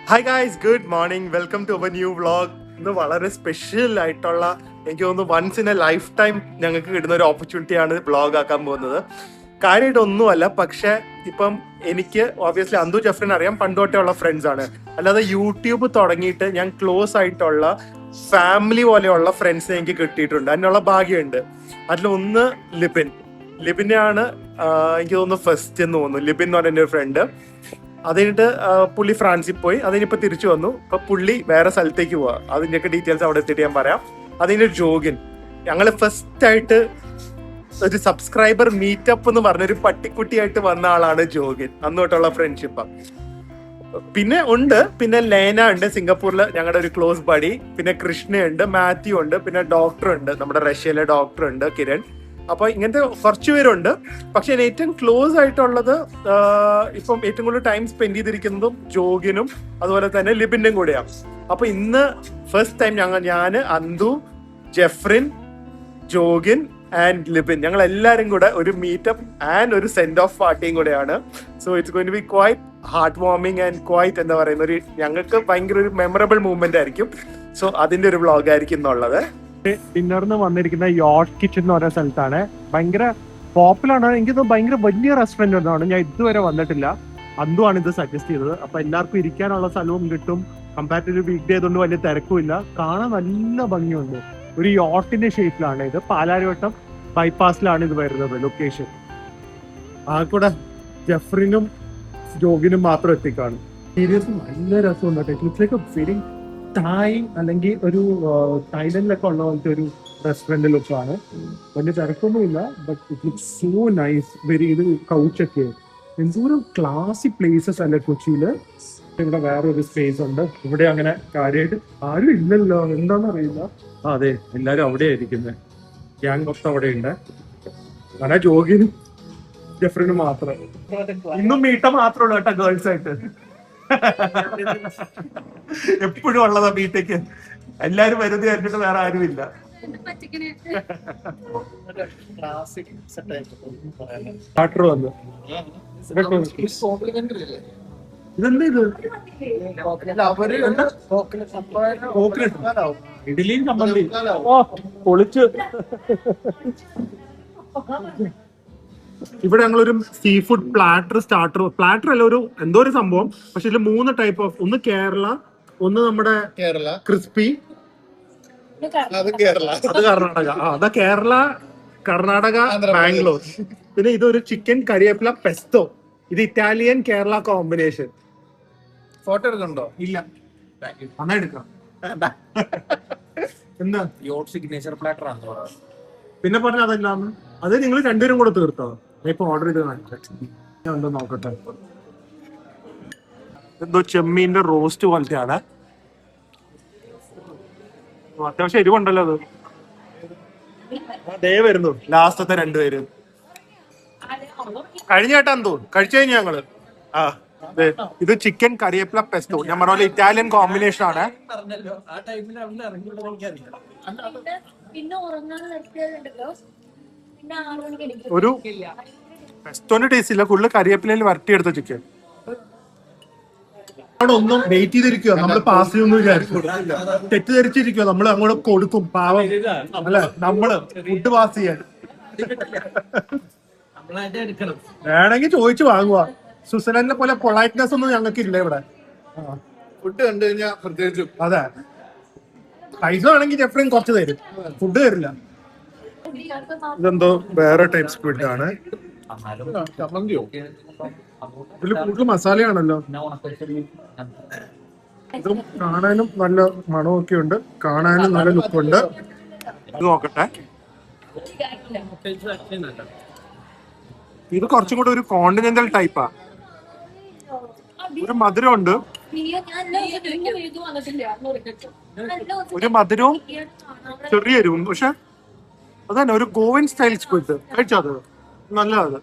Hi guys, good morning. Welcome to our new vlog. ഇന്ന് വളരെ special ആയിട്ടുള്ള, എനിക്ക് തോന്നുന്നു once in a lifetime ഞങ്ങൾക്ക് കിട്ടുന്ന ഒരു ഓപ്പർച്യൂണിറ്റിയാണ് വ്ളോഗ് ആക്കാൻ പോകുന്നത്. കാര്യമായിട്ട് ഒന്നുമല്ല, പക്ഷെ ഇപ്പം എനിക്ക് ഓബിയസ്ലി അന്തു ജഫ്രിൻ അറിയാം, പണ്ടോട്ടേ ഉള്ള ഫ്രണ്ട്സ് ആണ്. അല്ലാതെ യൂട്യൂബ് തുടങ്ങിയിട്ട് ഞാൻ ക്ലോസ് ആയിട്ടുള്ള ഫാമിലി പോലെയുള്ള ഫ്രണ്ട്സിനെ എനിക്ക് കിട്ടിയിട്ടുണ്ട്. അതിനുള്ള ഭാഗ്യമുണ്ട്. അതിലൊന്ന് ലിബിനെയാണ് എനിക്ക് തോന്നുന്നു ഫസ്റ്റ് എന്ന് തോന്നുന്നു. ലിബിൻ എന്ന് പറഞ്ഞ എൻ്റെ ഒരു ഫ്രണ്ട്. അത് കഴിഞ്ഞിട്ട് പുള്ളി ഫ്രാൻസിൽ പോയി. അതിനിപ്പോൾ തിരിച്ചു വന്നു. ഇപ്പൊ പുള്ളി വേറെ സ്ഥലത്തേക്ക് പോവാ. അതിൻ്റെയൊക്കെ ഡീറ്റെയിൽസ് അവിടെ എത്തിയിട്ട് ഞാൻ പറയാം. അതിൻ്റെ ജോഗിൻ, ഞങ്ങൾ ഫസ്റ്റ് ആയിട്ട് ഒരു സബ്സ്ക്രൈബർ മീറ്റപ്പ് എന്ന് പറഞ്ഞൊരു പട്ടിക്കുട്ടിയായിട്ട് വന്ന ആളാണ് ജോഗിൻ. അന്ന് തൊട്ടുള്ള ഫ്രണ്ട്ഷിപ്പാ. പിന്നെ ലേന ഉണ്ട്, സിംഗപ്പൂരിൽ ഞങ്ങളുടെ ഒരു ക്ലോസ് ബഡി. പിന്നെ കൃഷ്ണയുണ്ട്, മാത്യു ഉണ്ട്, പിന്നെ ഡോക്ടർ ഉണ്ട്, നമ്മുടെ റഷ്യയിലെ ഡോക്ടർ ഉണ്ട്, കിരൺ. അപ്പൊ ഇങ്ങനത്തെ കുറച്ച് പേരുണ്ട്. പക്ഷെ ഏറ്റവും ക്ലോസ് ആയിട്ടുള്ളത് ഇപ്പം ഏറ്റവും കൂടുതൽ ടൈം സ്പെൻഡ് ചെയ്തിരിക്കുന്നതും ജോഗിനും അതുപോലെ തന്നെ ലിബിന്റെയും കൂടെയാണ്. അപ്പൊ ഇന്ന് ഫസ്റ്റ് ടൈം ഞാൻ അന്തു, ജെഫ്രിൻ, ജോഗിൻ ആൻഡ് ലിബിൻ, ഞങ്ങൾ എല്ലാവരും കൂടെ ഒരു മീറ്റപ്പ് ആൻഡ് ഒരു സെൻഡ് ഓഫ് പാർട്ടിയും കൂടെയാണ്. So it's going to be quite heart warming and quite എന്താ പറയുന്ന ഒരു, ഞങ്ങൾക്ക് ഭയങ്കര ഒരു മെമ്മറബിൾ മൂവ്മെന്റ് ആയിരിക്കും. സോ അതിന്റെ ഒരു വ്ളോഗ് ആയിരിക്കും എന്നുള്ളത്. ഡിന്നറിന് വന്നിരിക്കുന്ന യോട്ട് കിച്ചൺ എന്ന് പറയുന്ന സ്ഥലത്താണ്. ഭയങ്കര പോപ്പുലർ ആണ്. എനിക്ക് ഭയങ്കര വലിയ റെസ്റ്റോറന്റ് ഒന്നാണ്. ഞാൻ ഇതുവരെ വന്നിട്ടില്ല. അന്തുവാണ് ഇത് സജസ്റ്റ് ചെയ്തത്. അപ്പൊ എല്ലാവർക്കും ഇരിക്കാനുള്ള സ്ഥലവും കിട്ടും. കമ്പാരിറ്റീവ് വീക്ക് ഡേ ആയതുകൊണ്ട് വലിയ തിരക്കുമില്ല. കാണാൻ നല്ല ഭംഗിയുണ്ട്. ഒരു യോട്ടിന്റെ ഷേപ്പിലാണ് ഇത്. പാലാരിവട്ടം ബൈപ്പാസിലാണ് ഇത് വരുന്നത് ലൊക്കേഷൻ. ആ കൂടെ ജെഫ്രിനും ജോഗിനും മാത്രം എത്തിക്കാണ്. സീരിയസ്ലി നല്ല രസമുണ്ട്. It's like a very Thai അല്ലെങ്കിൽ ഒരു തായ്ലൻഡിലൊക്കെ ഉള്ള പോലത്തെ ഒരു റെസ്റ്റോറന്റ് ലുക്കാണ്. വലിയ തിരക്കൊന്നുമില്ല. But it looks so nice. Very ഇത് കൗച്ചൊക്കെ എന്തോരം ക്ലാസിക് പ്ലേസസ് അല്ലേ കൊച്ചിയില്. ഇവിടെ വേറൊരു സ്പേസ് ഉണ്ട്. ഇവിടെ അങ്ങനെ കാര്യമായിട്ട് ആരും ഇല്ലല്ലോ, എന്താണെന്ന് അറിയില്ല. അതെ, എല്ലാരും അവിടെ ഇരിക്കുന്നത്. ഗ്യാങ് മൊത്തം അവിടെ ഉണ്ട്. അങ്ങനെ ജോഗിനും ജെഫ്രിനും മാത്രം. ഇന്നും മീട്ട മാത്രമേ ഉള്ളൂ കേട്ടോ ഗേൾസ് ആയിട്ട്. എപ്പോഴും ഉള്ളതാ മീറ്റയ്ക്ക്. എല്ലാരും വരുന്നത് കണ്ടിട്ട് വേറെ ആരും ഇല്ല. സ്റ്റാർട്ടർ വന്നു. ഇതെന്താ ഇത്? ഇഡലിയും ചമ്മന്തി. ഓ, പൊളിച്ച്. ഇവിടെ ഞങ്ങളൊരു സീ ഫുഡ് പ്ലാറ്റർ അല്ല, ഒരു എന്തോ ഒരു സംഭവം. പക്ഷെ ഇതിൽ 3 ടൈപ്പ് ഓഫ്, ഒന്ന് കേരള, ഒന്ന് നമ്മുടെ ക്രിസ്പി, അത് കർണാടക. അതാ കേരള, കർണാടക, ബാംഗ്ലൂർ. പിന്നെ ഇതൊരു ചിക്കൻ കരിവേപ്പില പെസ്തോ. ഇത് ഇറ്റാലിയൻ കേരള കോമ്പിനേഷൻ. ഫോട്ടോ എടുക്കണ്ടോ? ഇല്ല, എന്നാ എടുക്കാം. എന്താ യോട്ട് സിഗ്നേച്ചർ പ്ലാറ്റർ ആണ്. പിന്നെ പറഞ്ഞ അതെല്ലാം അത് നിങ്ങൾ രണ്ടുപേരും കൂടെ തീർത്തോ? ഇപ്പൊ ഓർഡർ ചെയ്ത് ഞാൻ എന്തോ നോക്കട്ടെ. എന്തോ ചെമ്മീന്റെ റോസ്റ്റ് പോലത്തെയാണ്. അത്യാവശ്യം എരിവുണ്ടല്ലോ അത്. ദേ വരുന്നു ലാസ്റ്റത്തെ 2 പേര്. കഴിഞ്ഞ ചേട്ടാ എന്തോ കഴിച്ചു കഴിഞ്ഞു ഞങ്ങള്. ആ, ഇത് ചിക്കൻ കരിവേപ്പില പെസ്റ്റോ. ഞാൻ പറഞ്ഞ പോലെ ഇറ്റാലിയൻ കോമ്പിനേഷൻ ആണ്. ഒരു പെസ്റ്റോന്റെ ടേസ്റ്റ് ഇല്ല, കൂടുതൽ കരിവേപ്പിലയിൽ വരട്ടിയെടുത്ത ചിക്കൻ. അവിടെ ഒന്നും വെയിറ്റ് ചെയ്തിരിക്കുക, നമ്മൾ പാസ് ചെയ്യുമെന്ന് വിചാരിച്ചു. തെറ്റിദ്ധരിച്ചിരിക്കുക, നമ്മൾ അങ്ങോട്ട് കൊടുക്കും. പാവം അല്ലെ, നമ്മള് ഫുഡ് പാസ് ചെയ്യാൻ വേണമെങ്കിൽ ചോദിച്ചു വാങ്ങുക. സ്വിറ്റ്സർലൻഡിനെ പോലെ പൊളൈറ്റ്നെസ് ഒന്നും ഞങ്ങൾക്ക് ഇല്ല ഇവിടെ. ഫുഡ് കണ്ടു കഴിഞ്ഞാൽ പ്രത്യേകിച്ചും. അതെ, പൈസ വേണമെങ്കിൽ ജെഫ്രിൻ കുറച്ച് തരും, ഫുഡ് തരില്ല. ഇതെന്തോ വേറെ ടൈപ്പ് സ്ക്വിഡ് ആണ്. ചമ്മന്തിയോ? ഇതിൽ കൂടുതൽ മസാലയാണല്ലോ. ഇതും കാണാനും നല്ല മണമൊക്കെ ഉണ്ട്, കാണാനും നല്ല ലുക്കുണ്ട്. ഇത് നോക്കട്ടെ. ഇത് കുറച്ചും കൂടെ ഒരു കോണ്ടിനെന്റൽ ടൈപ്പാ. ഒരു മധുരമുണ്ട്, ഒരു മധുരവും ചെറിയ എരിവും. പക്ഷെ അതന്നെ ഒരു ഗോവൻ സ്റ്റൈൽ സ്ക്വിഡ്. കഴിച്ചത് നല്ലത്.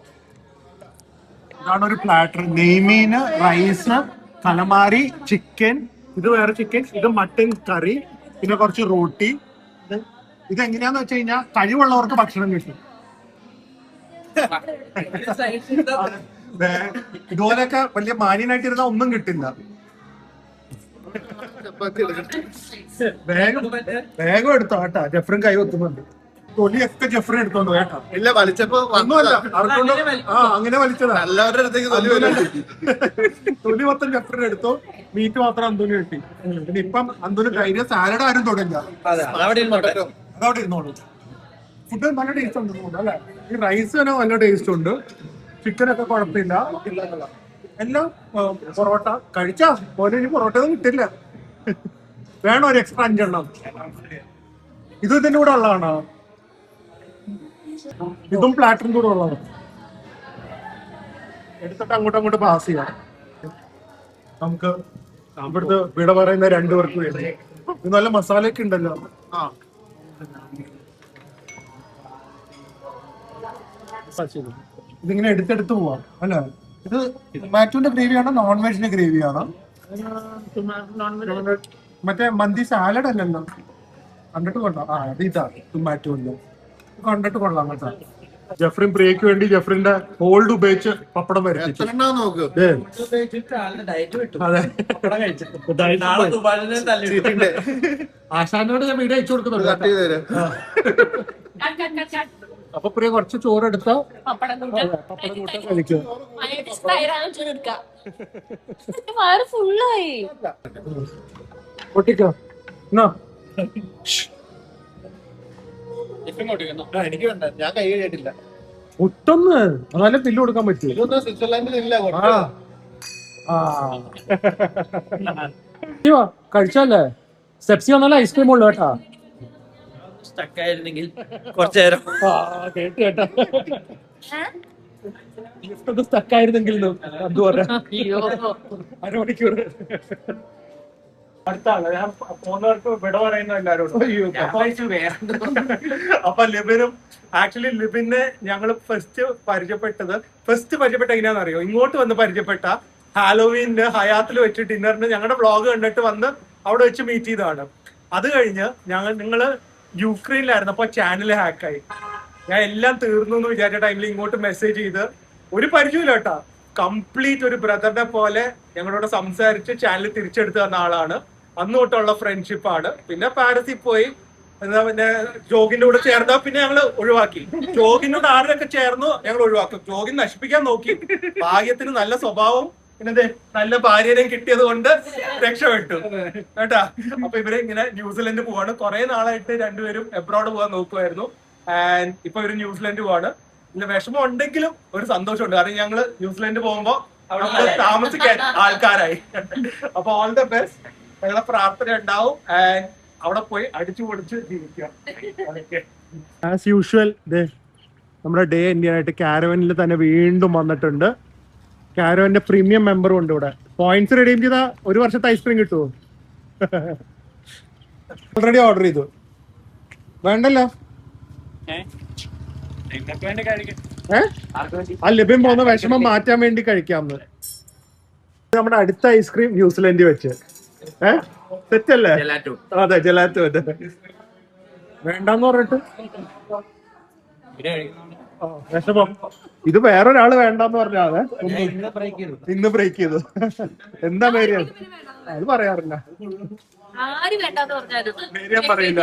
ഇതാണ് ഒരു പ്ലാറ്റർ. നെയ്മീന്, റൈസ്, കലമാരി, ചിക്കൻ. ഇത് വേറെ ചിക്കൻ, ഇത് മട്ടൻ കറി, പിന്നെ കുറച്ച് റോട്ടി. ഇതെങ്ങനെയാന്ന് വെച്ച് കഴിഞ്ഞാൽ കഴിവുള്ളവർക്ക് ഭക്ഷണം കിട്ടും. ഇതുപോലെയൊക്കെ വലിയ മാന്യനായിട്ടിരുന്ന ഒന്നും കിട്ടില്ല. ചപ്പാത്തി എടുക്കണം. വേഗം എടുത്തോ കേട്ടാ, ജെഫ്രിൻ കൈ വെക്കുന്നുണ്ട്. തൊലിയൊക്കെ ജെഫ്രിൻ എടുത്തോണ്ട് കേട്ടാ. ഇല്ല, വലിച്ചപ്പോ ഒന്നുമല്ല, അവർക്കൊണ്ട് അങ്ങനെ വലിച്ചതാ. എല്ലാവരുടെ അടുത്തേക്ക് തൊലി വരും. തൊലി മൊത്തം ജെഫ്രിൻ എടുത്തു, മീറ്റ് മാത്രം അന്തോണി കിട്ടി. പിന്നെ ഇപ്പം അന്തോണി കഴിഞ്ഞ സാലഡ് ആരും തുടങ്ങില്ല, അതവിടെ ഇരുന്നോളൂ. ഫുഡ് നല്ല ടേസ്റ്റ് ഉണ്ട് അല്ലെ? ഈ റൈസ് തന്നെ നല്ല ടേസ്റ്റ് ഉണ്ട്, ചിക്കനൊക്കെ കുഴപ്പമില്ല. എല്ലാം പൊറോട്ട കഴിച്ചാ പോലെ, ഇനി പൊറോട്ട ഒന്നും കിട്ടില്ല. വേണോ ഒരു എക്സ്ട്രാ 5 എണ്ണം? ഇത് ഇതിന്റെ കൂടെ ഉള്ളതാണോ? ഇതും പ്ലാറ്ററിന്റെ കൂടെ ഉള്ളതാണ്. എടുത്തിട്ട് അങ്ങോട്ട് പാസ് ചെയ്യാം. നമുക്ക് ഇവിടുത്തെ വിട പറയുന്ന 2 പേർക്ക് വേണ്ടി. ഇത് നല്ല മസാലയൊക്കെ ഉണ്ടല്ലോ. ഇതിങ്ങനെ എടുത്തെടുത്ത് പോവാം അല്ലെ? ഇത് ടൊമാറ്റോന്റെ ഗ്രേവിയാണോ നോൺ വെജിന്റെ ഗ്രേവിയാണോ? മറ്റേ മന്തി സാലഡ് അല്ലല്ലോ, കണ്ടിട്ട് കൊള്ളാം. അത് ഇതാ ടൊമാറ്റോന്റെ, കണ്ടിട്ട് കൊള്ളാം കേട്ടോ. ജെഫ്രിൻ പ്രിയക്ക് വേണ്ടി ജെഫ്രിന്റെ ഹോൾഡ് ഉപയോഗിച്ച് പപ്പടം വരച്ചു. നോക്ക്. ആശാനോട് ഞാൻ വീഡിയോ അയച്ചു കൊടുക്കുന്നുണ്ട്. അപ്പൊ പ്രിയ കുറച്ച് ചോറ് എടുത്തോ, പപ്പടം കൂട്ടാൻ കഴിക്കും. പൊട്ടിക്കോ. എനിക്ക് വേണ്ട, ഞാൻ കൈ കഴിയിട്ടില്ല. ഒട്ടൊന്ന് അതല്ല ബില്ല് കൊടുക്കാൻ പറ്റും. ഇതൊന്നും സ്വിറ്റ്സർലാൻഡിൽ ഇല്ല. കഴിച്ചല്ലേ? സെപ്സി വന്നാലും ഐസ്ക്രീം ഉള്ളു കേട്ടാ. കുറച്ചേരം കേട്ട് കേട്ടാ, സ്റ്റക്കായിരുന്നെങ്കിൽ എന്ത് പറയാ, അരമണിക്കൂർ. അടുത്ത ആള് ഞാൻ പോകുന്നവർക്ക് വിട പറയുന്ന എല്ലാരോടും. അപ്പൊ ലിബിനും ആക്ച്വലി ലിബിനെ ഞങ്ങള് ഫസ്റ്റ് പരിചയപ്പെട്ട എങ്ങനെയാണെന്ന് അറിയോ? ഇങ്ങോട്ട് വന്ന് പരിചയപ്പെട്ട ഹാലോവീന് ഹയാത്തിൽ വെച്ച് ഡിന്നറിന് ഞങ്ങളുടെ വ്ളോഗ് കണ്ടിട്ട് വന്ന് അവിടെ വെച്ച് മീറ്റ് ചെയ്തതാണ്. അത് കഴിഞ്ഞ് നിങ്ങള് യുക്രൈനിലായിരുന്നു, അപ്പൊ ചാനൽ ഹാക്കായി. ഞാൻ എല്ലാം തീർന്നു എന്ന് വിചാരിച്ച ടൈമിൽ ഇങ്ങോട്ട് മെസ്സേജ് ചെയ്ത് ഒരു പരിചയമില്ല കേട്ടാ, കംപ്ലീറ്റ് ഒരു ബ്രദറിനെ പോലെ ഞങ്ങളോട് സംസാരിച്ച് ചാനൽ തിരിച്ചെടുത്ത് തന്ന ആളാണ്. അന്ന് തൊട്ടുള്ള ഫ്രണ്ട്ഷിപ്പാണ്. പിന്നെ പാരീസിൽ പോയി പിന്നെ ജോഗിന്റെ കൂടെ ചേർന്നാ പിന്നെ ഞങ്ങള് ഒഴിവാക്കി. ജോഗിനോട് ആരൊക്കെ ചേർന്നു ഞങ്ങൾ ഒഴിവാക്കും. ജോഗിൻ നശിപ്പിക്കാൻ നോക്കി, ഭാഗ്യത്തിന് നല്ല സ്വഭാവം പിന്നെ നല്ല ഭാര്യനെയും കിട്ടിയത് കൊണ്ട് രക്ഷപ്പെട്ടു കേട്ടാ. അപ്പൊ ഇവരെ ഇങ്ങനെ ന്യൂസിലൻഡ് പോവാണ്. കുറെ നാളായിട്ട് രണ്ടുപേരും എബ്രോഡ് പോകാൻ നോക്കുമായിരുന്നു. ആൻഡ് ഇപ്പൊ ഇവര് ന്യൂസിലൻഡ് പോവാണ്. പിന്നെ വിഷമം ഉണ്ടെങ്കിലും ഒരു സന്തോഷമുണ്ട്, കാരണം ഞങ്ങള് ന്യൂസിലൻഡ് പോകുമ്പോ അവിടെ താമസിക്കാൻ ആൾക്കാരായി. അപ്പൊ ഓൾ ദ ബെസ്റ്റ്, ഞങ്ങളെ പ്രാർത്ഥന ഉണ്ടാവും. ആൻഡ് അവിടെ പോയി അടിച്ചു പൊളിച്ച് ജീവിക്കാം. ആസ് യൂഷ്വൽ നമ്മുടെ ഡേ ഇന്ത്യൻ ആയിട്ട് കാരവനിൽ തന്നെ വീണ്ടും വന്നിട്ടുണ്ട്. കാരവന്റെ പ്രീമിയം മെമ്പറും ഉണ്ട് ഇവിടെ. പോയിന്റ്സ് റെഡീം ചെയ്താ 1 വർഷത്തെ ഐസ്ക്രീം കിട്ടുമോ? ഓൾറെഡി ഓർഡർ ചെയ്തു, വേണ്ടല്ലോ. ആ ലഭ്യം പോകുന്ന വിഷമം മാറ്റാൻ വേണ്ടി കഴിക്കാമെന്ന്. നമ്മുടെ അടുത്ത ഐസ്ക്രീം ന്യൂസിലൻഡ് വെച്ച് തെറ്റല്ലേ? അതെ, ജലാറ്റോ. വേണ്ടെന്ന് പറഞ്ഞിട്ട് വിഷമം. ഇത് വേറൊരാള് വേണ്ടെന്ന് പറഞ്ഞാതെ ഇന്ന് ബ്രേക്ക് ചെയ്തു. എന്താ പേര്? അത് പറയാറില്ല. പറയില്ല.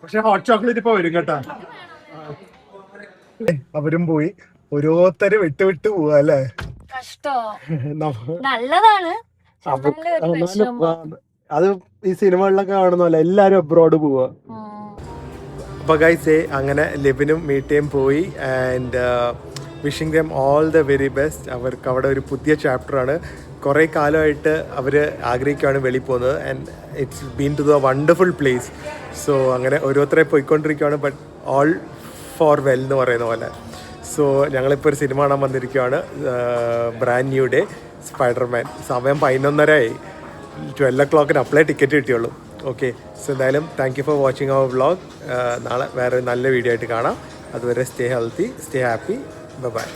പക്ഷെ ഹോട്ട് ചോക്ലേറ്റ് ഇപ്പൊ വരും കേട്ടാ. അവരും പോയി, ഓരോരുത്തര് വിട്ട് പോവാ അല്ലേ? നല്ലതാണ്. അത് ഈ സിനിമകളിലൊക്കെ കാണുന്നല്ല, എല്ലാരും അബ്രോഡ് പോവാ. അപ്പൊ ഗൈസ് അങ്ങനെ ലിബിനും മീറ്റയും പോയി. And wishing them all the very best. അവർക്ക് അവിടെ ഒരു പുതിയ ചാപ്റ്ററാണ്. കുറേ കാലമായിട്ട് അവർ ആഗ്രഹിക്കുകയാണ് വെളിയിൽ പോകുന്നത്. And it's been to the wonderful place. So അങ്ങനെ ഓരോരുത്തരെ പോയിക്കൊണ്ടിരിക്കുകയാണ്. ബട്ട് ഓൾ ഫോർ വെൽ എന്ന് പറയുന്ന പോലെ. സോ ഞങ്ങളിപ്പോൾ ഒരു സിനിമ കാണാൻ വന്നിരിക്കുകയാണ്, ബ്രാൻഡ് ന്യൂ ഡേ സ്പൈഡർമാൻ. സമയം 11:30 12 o'clock അപ്ലൈ ടിക്കറ്റ് കിട്ടിയുള്ളൂ. ഓക്കെ, സോ എന്തായാലും thank you for watching our vlog. നാളെ വേറെ നല്ല വീഡിയോ ആയിട്ട് കാണാം. അതുവരെ stay healthy, stay happy, by.